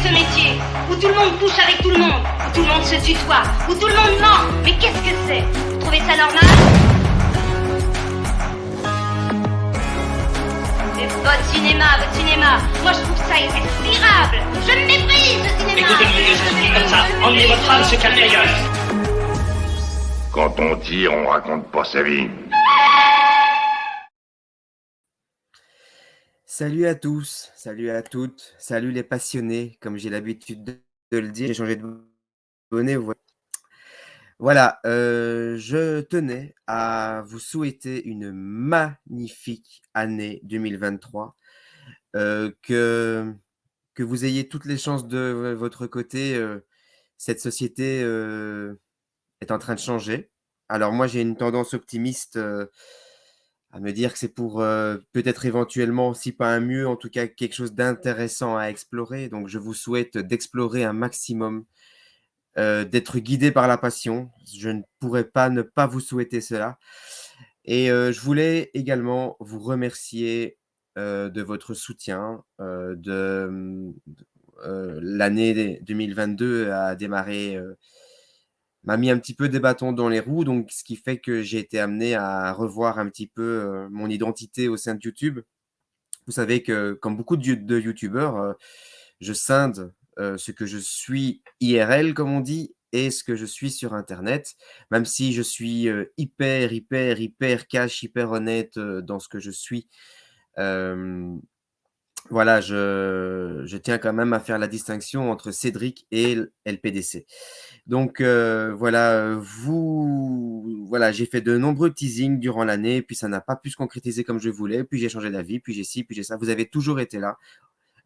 ce métier où tout le monde couche avec tout le monde, où tout le monde se tutoie, où tout le monde ment. Mais qu'est-ce que c'est? Vous trouvez ça normal? C'est votre cinéma. Moi, je trouve ça irrespirable. Je méprise le cinéma. Écoutez, monsieur, je suis comme ça. Emmenez votre femme se calmer ailleurs. Quand on tire, on raconte pas sa vie. Salut à tous, salut à toutes, salut les passionnés, comme j'ai l'habitude de le dire. J'ai changé de bonnet. Voilà, je tenais à vous souhaiter une magnifique année 2023, que vous ayez toutes les chances de votre côté. Cette société est en train de changer. Alors moi, j'ai une tendance optimiste à me dire que c'est pour peut-être éventuellement, si pas un mieux, en tout cas quelque chose d'intéressant à explorer. Donc je vous souhaite d'explorer un maximum, d'être guidé par la passion. Je ne pourrais pas ne pas vous souhaiter cela. Et je voulais également vous remercier de votre soutien. L'année 2022 a démarré, m'a mis un petit peu des bâtons dans les roues, donc ce qui fait que j'ai été amené à revoir un petit peu mon identité au sein de YouTube. Vous savez que, comme beaucoup de youtubeurs, je scinde ce que je suis IRL, comme on dit, et ce que je suis sur Internet, même si je suis hyper cash, hyper honnête dans ce que je suis. Voilà, je tiens quand même à faire la distinction entre Cédric et LPDC. Donc voilà, voilà, j'ai fait de nombreux teasings durant l'année, puis ça n'a pas pu se concrétiser comme je voulais, puis j'ai changé d'avis, puis j'ai ci, puis j'ai ça. Vous avez toujours été là.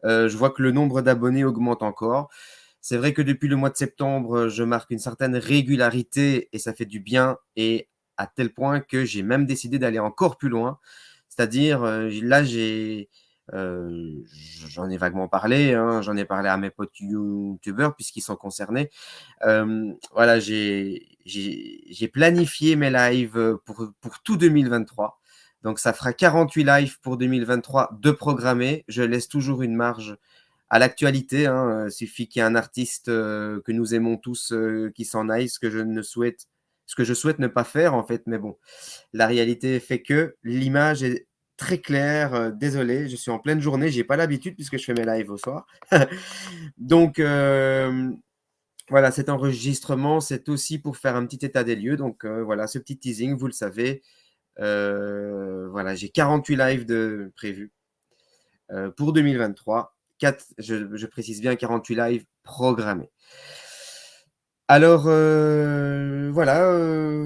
Je vois que le nombre d'abonnés augmente encore. C'est vrai que depuis le mois de septembre, je marque une certaine régularité et ça fait du bien, et à tel point que j'ai même décidé d'aller encore plus loin. C'est-à-dire, là, j'en ai vaguement parlé, hein, j'en ai parlé à mes potes youtubeurs puisqu'ils sont concernés. Voilà, j'ai planifié mes lives pour tout 2023. Donc, ça fera 48 lives pour 2023 de programmés. Je laisse toujours une marge à l'actualité. Hein. Il suffit qu'il y ait un artiste que nous aimons tous qui s'en aille, ce que je souhaite ne pas faire, en fait. Mais bon, la réalité fait que l'image est très claire. Désolé, je suis en pleine journée. J'ai pas l'habitude puisque je fais mes lives au soir. Donc, voilà, cet enregistrement, c'est aussi pour faire un petit état des lieux. Donc, voilà, ce petit teasing, vous le savez. Voilà, j'ai 48 lives prévus pour 2023. Je précise bien 48 lives programmés. Alors, voilà,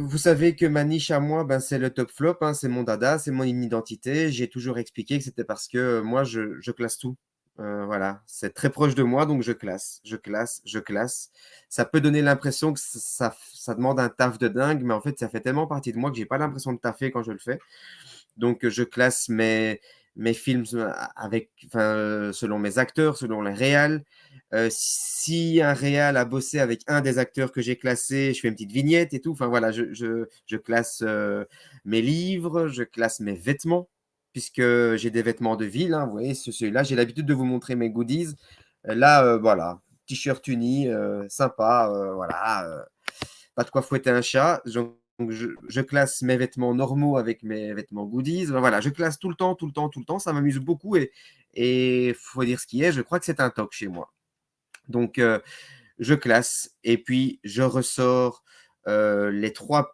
vous savez que ma niche à moi, ben, c'est le top flop, hein, c'est mon dada, c'est mon identité. J'ai toujours expliqué que c'était parce que moi, je classe tout. Voilà, c'est très proche de moi, donc je classe. Ça peut donner l'impression que ça demande un taf de dingue, mais en fait, ça fait tellement partie de moi que j'ai pas l'impression de taffer quand je le fais. Donc, je classe mes films selon mes acteurs, selon les réals. Si un réal a bossé avec un des acteurs que j'ai classé, je fais une petite vignette et tout. Enfin voilà, je classe mes livres, je classe mes vêtements, puisque j'ai des vêtements de ville. Hein, vous voyez, celui-là, j'ai l'habitude de vous montrer mes goodies. Là, voilà, t-shirt uni, sympa, voilà, pas de quoi fouetter un chat. Donc, je classe mes vêtements normaux avec mes vêtements goodies. Voilà, je classe tout le temps. Ça m'amuse beaucoup et faut dire ce qui est, je crois que c'est un toc chez moi. Donc, je classe et puis je ressors les trois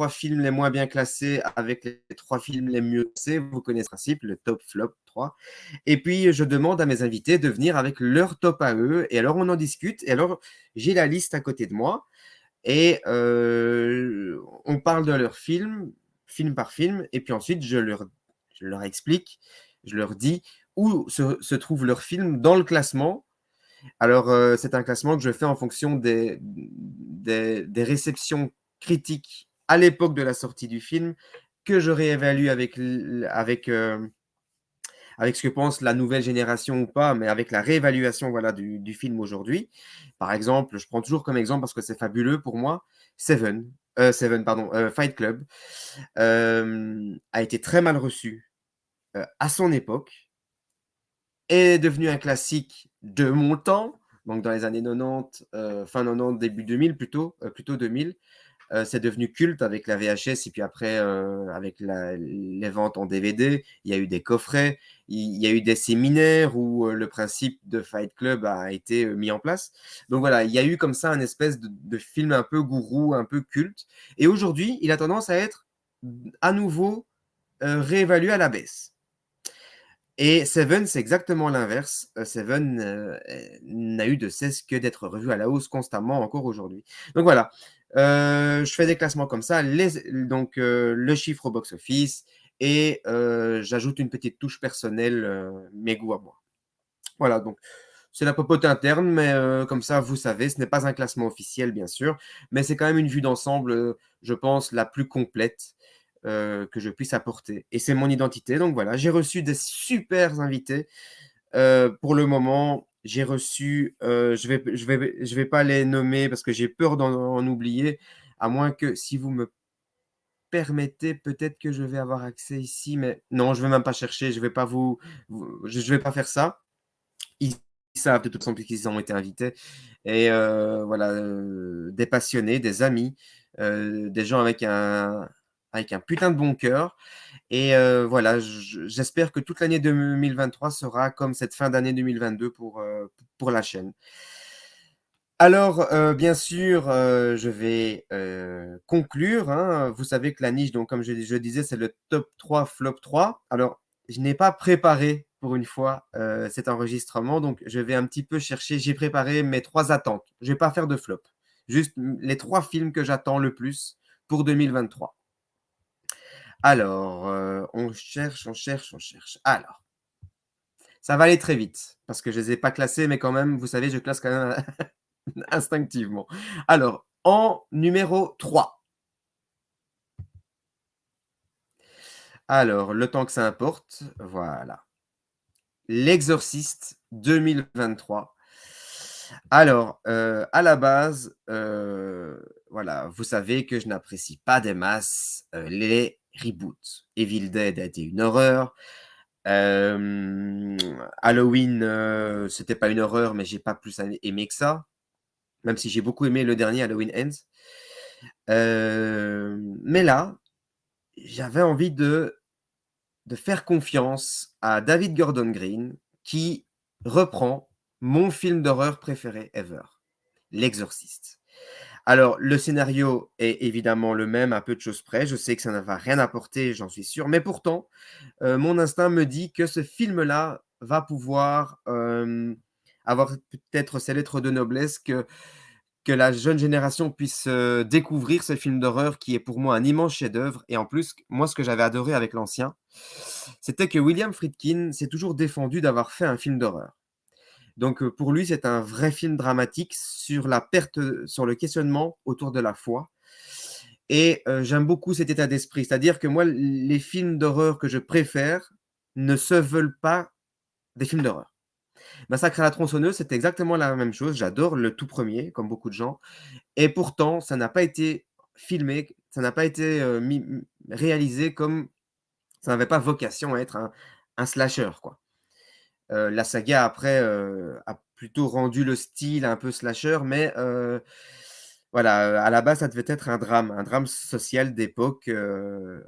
films les moins bien classés avec les 3 films les mieux classés. Vous connaissez le principe, le top flop 3. Et puis, je demande à mes invités de venir avec leur top à eux. Et alors, on en discute. Et alors, j'ai la liste à côté de moi. Et on parle de leur film par film. Et puis ensuite, je leur explique, je leur dis où se trouve leur film dans le classement. Alors, c'est un classement que je fais en fonction des réceptions critiques à l'époque de la sortie du film, que je réévalue avec ce que pense la nouvelle génération ou pas, mais avec la réévaluation voilà, du film aujourd'hui. Par exemple, je prends toujours comme exemple parce que c'est fabuleux pour moi, Fight Club a été très mal reçu à son époque. est devenu un classique de mon temps, donc dans les années 90, fin 90, début 2000 plutôt 2000. C'est devenu culte avec la VHS et puis après avec les ventes en DVD. Il y a eu des coffrets, il y a eu des séminaires où le principe de Fight Club a été mis en place. Donc voilà, il y a eu comme ça un espèce de film un peu gourou, un peu culte. Et aujourd'hui, il a tendance à être à nouveau réévalué à la baisse. Et Seven, c'est exactement l'inverse. Seven n'a eu de cesse que d'être revu à la hausse constamment encore aujourd'hui. Donc voilà, je fais des classements comme ça, donc le chiffre au box-office, et j'ajoute une petite touche personnelle, mes goûts à moi. Voilà, donc c'est la popote interne, mais comme ça, vous savez, ce n'est pas un classement officiel, bien sûr, mais c'est quand même une vue d'ensemble, je pense, la plus complète que je puisse apporter. Et c'est mon identité. Donc voilà, j'ai reçu des super invités. Pour le moment, j'ai reçu, je vais pas les nommer parce que j'ai peur d'en oublier, à moins que si vous me permettez, peut-être que je vais avoir accès ici, mais non, je vais même pas chercher, je vais pas je vais pas faire ça. Ils savent de toute façon puisqu'ils ont été invités. Et voilà, des passionnés, des amis, des gens avec un putain de bon cœur. Et voilà, j'espère que toute l'année 2023 sera comme cette fin d'année 2022 pour la chaîne. Alors, bien sûr, je vais conclure. Hein. Vous savez que la niche, donc, comme je disais, c'est le top 3, flop 3. Alors, je n'ai pas préparé pour une fois cet enregistrement, donc je vais un petit peu chercher. J'ai préparé mes 3 attentes. Je ne vais pas faire de flop. Juste les 3 films que j'attends le plus pour 2023. Alors, on cherche. Alors, ça va aller très vite parce que je ne les ai pas classés, mais quand même, vous savez, je classe quand même instinctivement. Alors, en numéro 3. Alors, le temps que ça importe, voilà. L'Exorciste 2023. Alors, à la base, voilà, vous savez que je n'apprécie pas des masses les reboots. Evil Dead a été une horreur. Halloween, c'était pas une horreur, mais j'ai pas plus aimé que ça. Même si j'ai beaucoup aimé le dernier Halloween Ends. Mais là, j'avais envie de faire confiance à David Gordon Green qui reprend mon film d'horreur préféré ever, L'Exorciste. Alors, le scénario est évidemment le même, à peu de choses près. Je sais que ça ne va rien apporter, j'en suis sûr. Mais pourtant, mon instinct me dit que ce film-là va pouvoir avoir peut-être ces lettres de noblesse que la jeune génération puisse découvrir ce film d'horreur qui est pour moi un immense chef-d'œuvre. Et en plus, moi, ce que j'avais adoré avec l'ancien, c'était que William Friedkin s'est toujours défendu d'avoir fait un film d'horreur. Donc pour lui, c'est un vrai film dramatique sur la perte, sur le questionnement autour de la foi. Et j'aime beaucoup cet état d'esprit. C'est-à-dire que moi, les films d'horreur que je préfère ne se veulent pas des films d'horreur. Massacre à la tronçonneuse, c'est exactement la même chose. J'adore le tout premier, comme beaucoup de gens. Et pourtant, ça n'a pas été filmé, ça n'a pas été réalisé comme ça n'avait pas vocation à être un slasher, quoi. La saga, après, a plutôt rendu le style un peu slasher, mais voilà, à la base, ça devait être un drame social d'époque.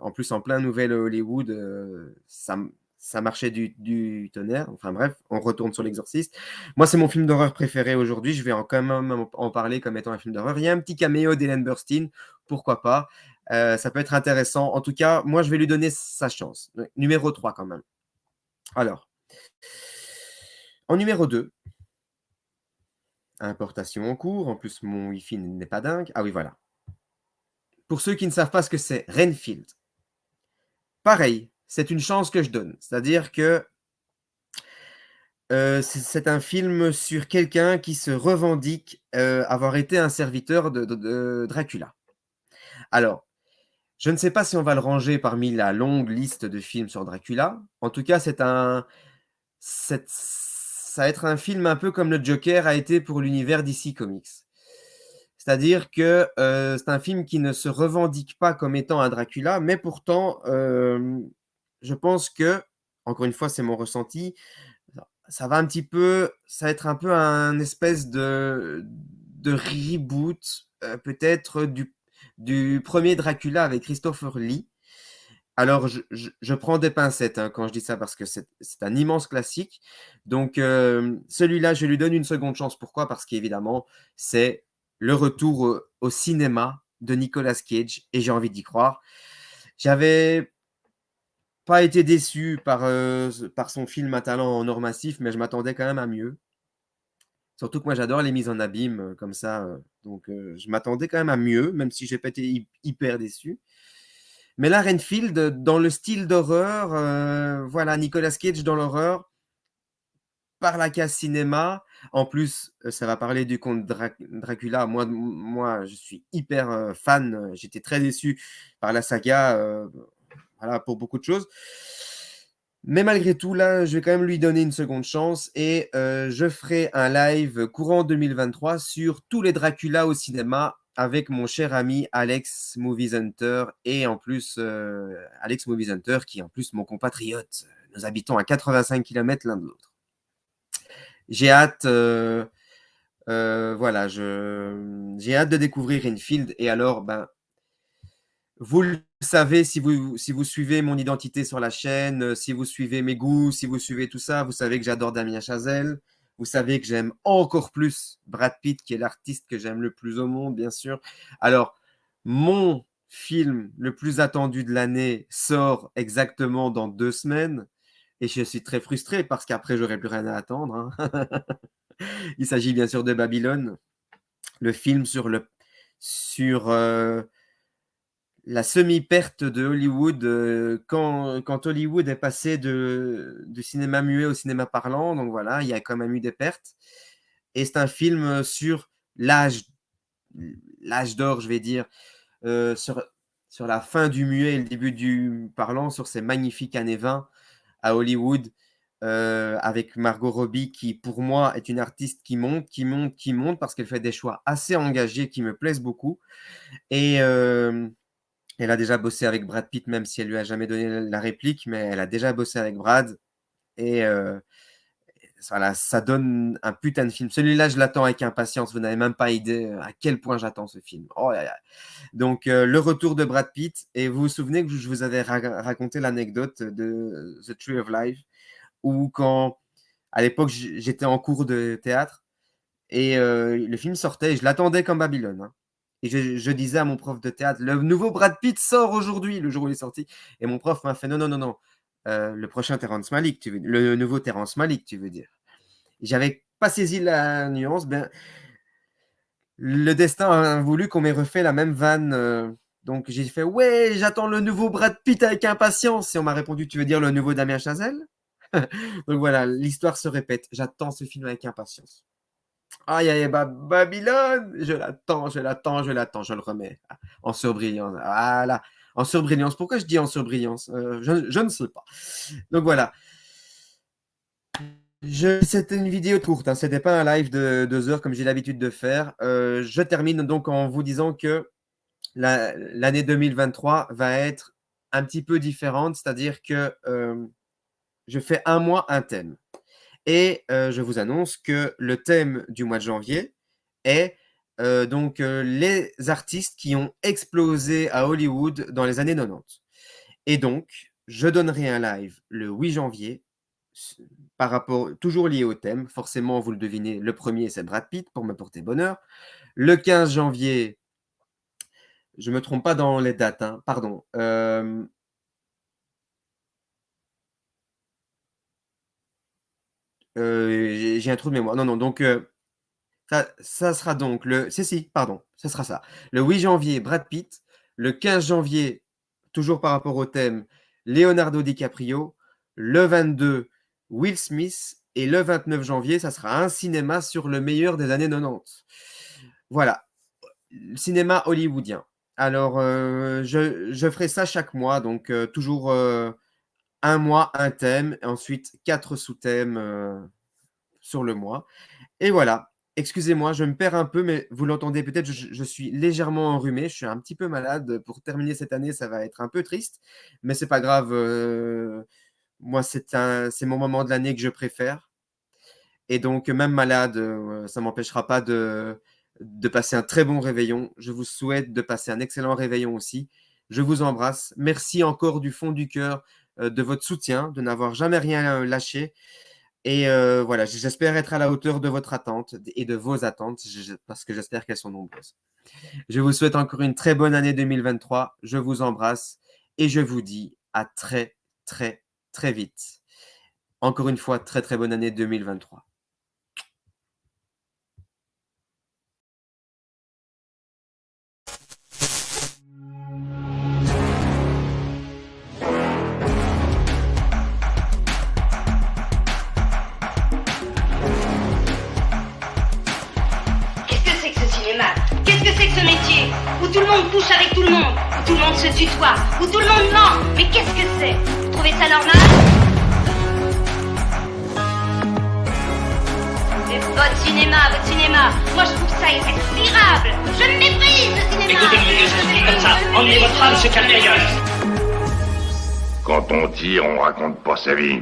En plus, en plein nouvel Hollywood, ça marchait du tonnerre. Enfin bref, on retourne sur L'Exorciste. Moi, c'est mon film d'horreur préféré aujourd'hui. Je vais quand même en parler comme étant un film d'horreur. Il y a un petit caméo d'Ellen Burstyn, pourquoi pas. Ça peut être intéressant. En tout cas, moi, je vais lui donner sa chance. Numéro 3 quand même. Alors, en numéro 2, importation en cours. En plus, mon Wi-Fi n'est pas dingue. Ah oui, voilà. Pour ceux qui ne savent pas ce que c'est, Renfield. Pareil, c'est une chance que je donne. C'est-à-dire que c'est un film sur quelqu'un qui se revendique avoir été un serviteur de Dracula. Alors, je ne sais pas si on va le ranger parmi la longue liste de films sur Dracula. En tout cas, ça va être un film un peu comme le Joker a été pour l'univers DC Comics. C'est-à-dire que c'est un film qui ne se revendique pas comme étant un Dracula, mais pourtant, je pense que, encore une fois, c'est mon ressenti, ça va être un peu un espèce de reboot, peut-être du premier Dracula avec Christopher Lee. Alors, je prends des pincettes hein, quand je dis ça parce que c'est un immense classique. Donc, celui-là, je lui donne une seconde chance. Pourquoi? Parce qu'évidemment, c'est le retour au cinéma de Nicolas Cage et j'ai envie d'y croire. J'avais pas été déçu par son film à talent en or massif, mais je m'attendais quand même à mieux. Surtout que moi, j'adore les mises en abîme comme ça. Donc, je m'attendais quand même à mieux, même si j'ai pas été hyper déçu. Mais là, Renfield, dans le style d'horreur, voilà, Nicolas Cage dans l'horreur, par la case cinéma. En plus, ça va parler du comte Dracula. Moi, je suis hyper fan. J'étais très déçu par la saga, voilà, pour beaucoup de choses. Mais malgré tout, là, je vais quand même lui donner une seconde chance et je ferai un live courant 2023 sur tous les Dracula au cinéma avec mon cher ami Alex Movies Hunter et en plus Alex Movies Hunter qui est en plus mon compatriote. Nous habitons à 85 km l'un de l'autre. J'ai hâte, voilà, j'ai hâte de découvrir Renfield et alors, ben, vous le savez si vous suivez mon identité sur la chaîne, si vous suivez mes goûts, si vous suivez tout ça, vous savez que j'adore Damien Chazelle. Vous savez que j'aime encore plus Brad Pitt, qui est l'artiste que j'aime le plus au monde, bien sûr. Alors, mon film le plus attendu de l'année sort exactement dans 2 semaines et je suis très frustré parce qu'après, j'aurai plus rien à attendre. Hein. Il s'agit bien sûr de Babylone, le film sur la semi-perte de Hollywood quand Hollywood est passé du cinéma muet au cinéma parlant. Donc voilà, il y a quand même eu des pertes. Et c'est un film sur l'âge d'or, je vais dire, sur la fin du muet et le début du parlant, sur ces magnifiques années 20 à Hollywood, avec Margot Robbie, qui pour moi est une artiste qui monte, parce qu'elle fait des choix assez engagés qui me plaisent beaucoup. Et elle a déjà bossé avec Brad Pitt, même si elle lui a jamais donné la réplique, mais elle a déjà bossé avec Brad. Et voilà, ça donne un putain de film. Celui-là, je l'attends avec impatience. Vous n'avez même pas idée à quel point j'attends ce film. Oh là là. Donc, le retour de Brad Pitt. Et vous vous souvenez que je vous avais raconté l'anecdote de The Tree of Life, où à l'époque, j'étais en cours de théâtre et le film sortait et je l'attendais comme Babylone. Hein. Et je disais à mon prof de théâtre, le nouveau Brad Pitt sort aujourd'hui, le jour où il est sorti. Et mon prof m'a fait, non, non, non, non. Le prochain Terrence Malick, le nouveau Terrence Malick, tu veux dire. J'avais pas saisi la nuance. Ben, le destin a voulu qu'on m'ait refait la même vanne. Donc j'ai fait, ouais, j'attends le nouveau Brad Pitt avec impatience. Et on m'a répondu, tu veux dire le nouveau Damien Chazelle? Donc voilà, l'histoire se répète. J'attends ce film avec impatience. Aïe, aïe, Babylone, je l'attends, je le remets en surbrillance. Voilà, en surbrillance. Pourquoi je dis en surbrillance je ne sais pas. Donc voilà. C'était une vidéo courte, hein, c'était pas un live de 2 heures comme j'ai l'habitude de faire. Je termine donc en vous disant que l'année 2023 va être un petit peu différente, c'est-à-dire que je fais un mois, un thème. Et je vous annonce que le thème du mois de janvier est donc les artistes qui ont explosé à Hollywood dans les années 90. Et donc, je donnerai un live le 8 janvier, par rapport, toujours lié au thème. Forcément, vous le devinez, le premier, c'est Brad Pitt pour me porter bonheur. Le 15 janvier, je ne me trompe pas dans les dates, hein, pardon. J'ai un trou de mémoire. Non, non, donc ça sera donc pardon, ça sera ça. Le 8 janvier, Brad Pitt. Le 15 janvier, toujours par rapport au thème, Leonardo DiCaprio. Le 22, Will Smith. Et le 29 janvier, ça sera un cinéma sur le meilleur des années 90. Voilà, le cinéma hollywoodien. Alors, je ferai ça chaque mois, donc toujours un mois, un thème, et ensuite 4 sous-thèmes sur le mois. Et voilà. Excusez-moi, je me perds un peu, mais vous l'entendez peut-être, je suis légèrement enrhumé, je suis un petit peu malade. Pour terminer cette année, ça va être un peu triste, mais c'est pas grave. Moi, c'est mon moment de l'année que je préfère. Et donc, même malade, ça ne m'empêchera pas de passer un très bon réveillon. Je vous souhaite de passer un excellent réveillon aussi. Je vous embrasse. Merci encore du fond du cœur de votre soutien, de n'avoir jamais rien lâché. Et voilà, j'espère être à la hauteur de votre attente et de vos attentes, parce que j'espère qu'elles sont nombreuses. Je vous souhaite encore une très bonne année 2023. Je vous embrasse et je vous dis à très, très, très vite. Encore une fois, très, très bonne année 2023. Qu'est-ce que c'est que ce cinéma? Qu'est-ce que c'est que ce métier? Où tout le monde couche avec tout le monde, où tout le monde se tutoie, où tout le monde ment. Mais qu'est-ce que c'est? Vous trouvez ça normal? C'est votre cinéma. Moi je trouve ça irrespirable. Je méprise le cinéma. Écoutez, mon vieux, ça se dit comme ça. Emmenez votre femme se calmer ailleurs. Quand on tire, on raconte pas sa vie.